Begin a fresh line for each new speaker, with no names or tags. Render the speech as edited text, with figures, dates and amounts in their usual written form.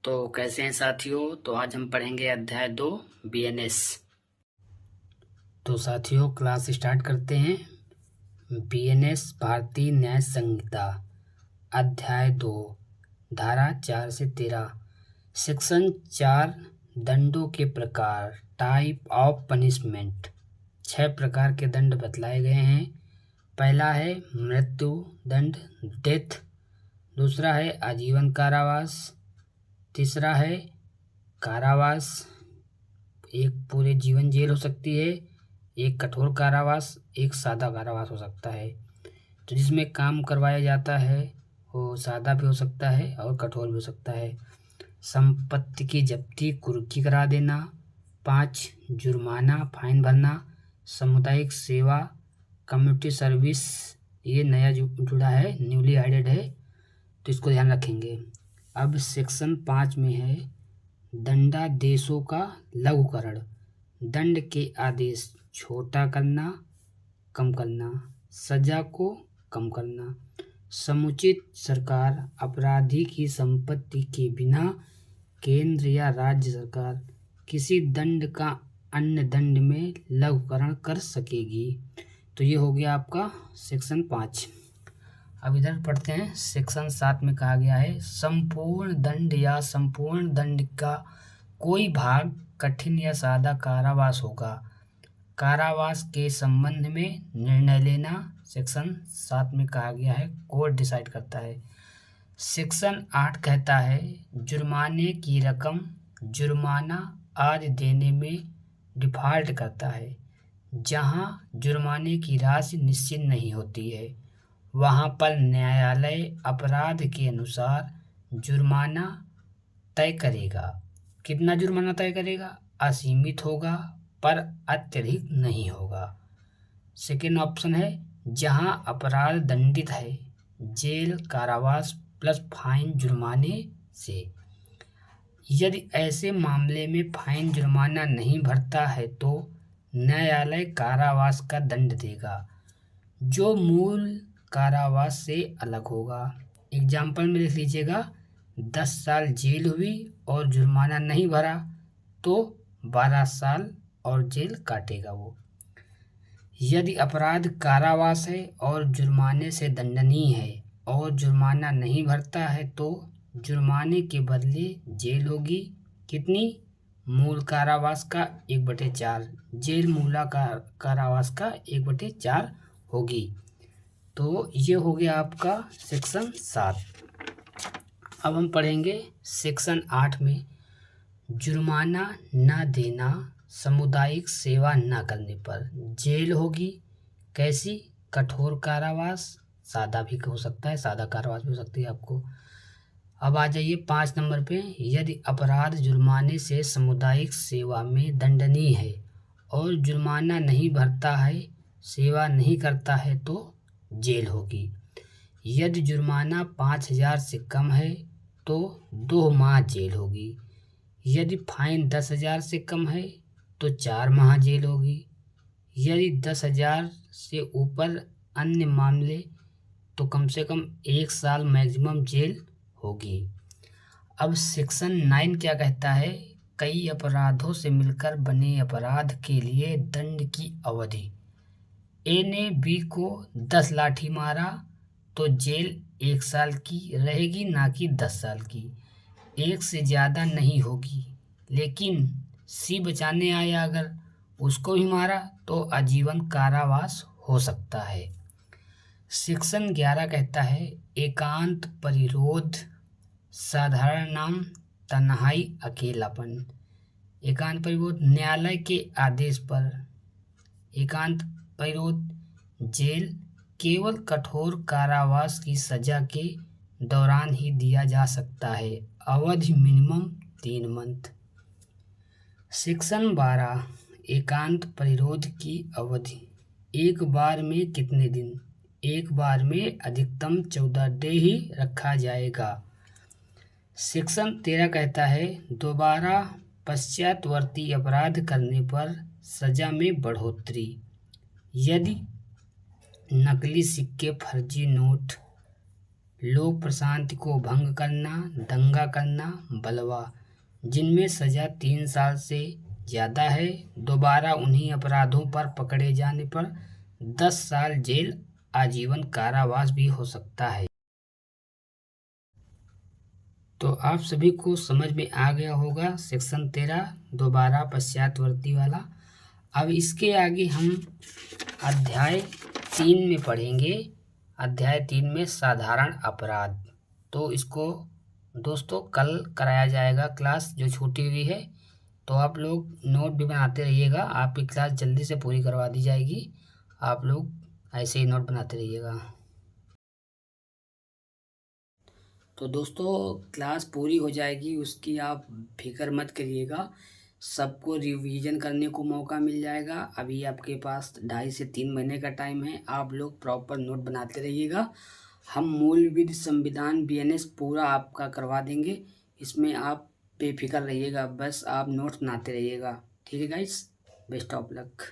तो कैसे हैं साथियों। तो आज हम पढ़ेंगे अध्याय 2 बीएनएस। तो साथियों क्लास स्टार्ट करते हैं। बीएनएस भारतीय न्याय संहिता अध्याय 2 धारा 4 से 13 सेक्शन 4 दंडों के प्रकार टाइप ऑफ पनिशमेंट। 6 प्रकार के दंड बतलाए गए हैं। पहला है मृत्यु दंड डेथ, दूसरा है आजीवन कारावास, तीसरा है कारावास, एक पूरे जीवन जेल हो सकती है, एक कठोर कारावास, एक सादा कारावास हो सकता है। तो जिसमें काम करवाया जाता है वो सादा भी हो सकता है और कठोर भी हो सकता है। संपत्ति की जब्ती कुर्की करा देना, 5 जुर्माना फाइन भरना, सामुदायिक सेवा कम्युनिटी सर्विस, ये नया जुड़ा है, न्यूली एडेड है, तो इसको ध्यान रखेंगे। अब सेक्शन 5 में है दंडादेशों का लघुकरण। दंड के आदेश छोटा करना, कम करना, सजा को कम करना। समुचित सरकार अपराधी की संपत्ति के बिना केंद्र या राज्य सरकार किसी दंड का अन्य दंड में लघुकरण कर सकेगी। तो ये हो गया आपका सेक्शन 5। अब इधर पढ़ते हैं सेक्शन 7 में कहा गया है संपूर्ण दंड या संपूर्ण दंड का कोई भाग कठिन या सादा कारावास होगा। कारावास के संबंध में निर्णय लेना सेक्शन 7 में कहा गया है, कोर्ट डिसाइड करता है। सेक्शन 8 कहता है जुर्माने की रकम जुर्माना आदि देने में डिफॉल्ट करता है। जहां जुर्माने की राशि निश्चित नहीं होती है वहां पर न्यायालय अपराध के अनुसार जुर्माना तय करेगा। कितना जुर्माना तय करेगा? असीमित होगा पर अत्यधिक नहीं होगा। सेकेंड ऑप्शन है जहां अपराध दंडित है, जेल कारावास प्लस फाइन जुर्माने से। यदि ऐसे मामले में फाइन जुर्माना नहीं भरता है तो न्यायालय कारावास का दंड देगा जो मूल कारावास से अलग होगा। एग्जाम्पल में लिख लीजिएगा 10 साल जेल हुई और जुर्माना नहीं भरा तो 12 साल और जेल काटेगा वो। यदि अपराध कारावास है और जुर्माने से दंडनीय है और जुर्माना नहीं भरता है तो जुर्माने के बदले जेल होगी। कितनी? मूल कारावास का 1/4, जेल मूला कारावास का 1/4 होगी। तो ये हो गया आपका सेक्शन 7। अब हम पढ़ेंगे सेक्शन 8 में जुर्माना न देना सामुदायिक सेवा न करने पर जेल होगी। कैसी? कठोर कारावास, सादा भी हो सकता है, सादा कारावास भी हो सकती है आपको। अब आ जाइए 5 नंबर पे। यदि अपराध जुर्माने से सामुदायिक सेवा में दंडनीय है और जुर्माना नहीं भरता है, सेवा नहीं करता है तो जेल होगी। यदि जुर्माना 5,000 से कम है तो 2 माह जेल होगी। यदि फाइन 10,000 से कम है तो 4 माह जेल होगी। यदि 10,000 से ऊपर अन्य मामले तो कम से कम 1 साल मैक्सिमम जेल होगी। अब सेक्शन 9 क्या कहता है? कई अपराधों से मिलकर बने अपराध के लिए दंड की अवधि। ए ने बी को 10 लाठी मारा तो जेल 1 साल की रहेगी, ना कि 10 साल की। 1 से ज़्यादा नहीं होगी। लेकिन सी बचाने आया अगर उसको भी मारा तो आजीवन कारावास हो सकता है। सेक्शन 11 कहता है एकांत परिरोध, साधारण नाम तन्हाई अकेलापन। एकांत परिरोध न्यायालय के आदेश पर। एकांत परिरोध जेल केवल कठोर कारावास की सजा के दौरान ही दिया जा सकता है। अवधि मिनिमम 3 मंथ। सेक्शन 12 एकांत परिरोध की अवधि। एक बार में कितने दिन? एक बार में अधिकतम 14 दिन ही रखा जाएगा। सेक्शन 13 कहता है दोबारा पश्चातवर्ती अपराध करने पर सजा में बढ़ोतरी। यदि नकली सिक्के, फर्जी नोट, लोक प्रशांति को भंग करना, दंगा करना, बलवा, जिनमें सजा 3 साल से ज़्यादा है, दोबारा उन्हीं अपराधों पर पकड़े जाने पर 10 साल जेल, आजीवन कारावास भी हो सकता है। तो आप सभी को समझ में आ गया होगा सेक्शन 13 दोबारा पश्चातवर्ती वाला। अब इसके आगे हम अध्याय 3 में पढ़ेंगे। अध्याय 3 में साधारण अपराध। तो इसको दोस्तों कल कराया जाएगा क्लास जो छूटी हुई है, तो आप लोग नोट भी बनाते रहिएगा। आपकी क्लास जल्दी से पूरी करवा दी जाएगी, आप लोग ऐसे ही नोट बनाते रहिएगा। तो दोस्तों क्लास पूरी हो जाएगी, उसकी आप फिक्र मत करिएगा, सबको रिवीजन करने को मौका मिल जाएगा। अभी आपके पास 2.5 से 3 महीने का टाइम है, आप लोग प्रॉपर नोट बनाते रहिएगा। हम मूल विधि संविधान BNS पूरा आपका करवा देंगे, इसमें आप बेफिक्र रहिएगा, बस आप नोट्स बनाते रहिएगा। ठीक है गाइस, बेस्ट ऑफ लक।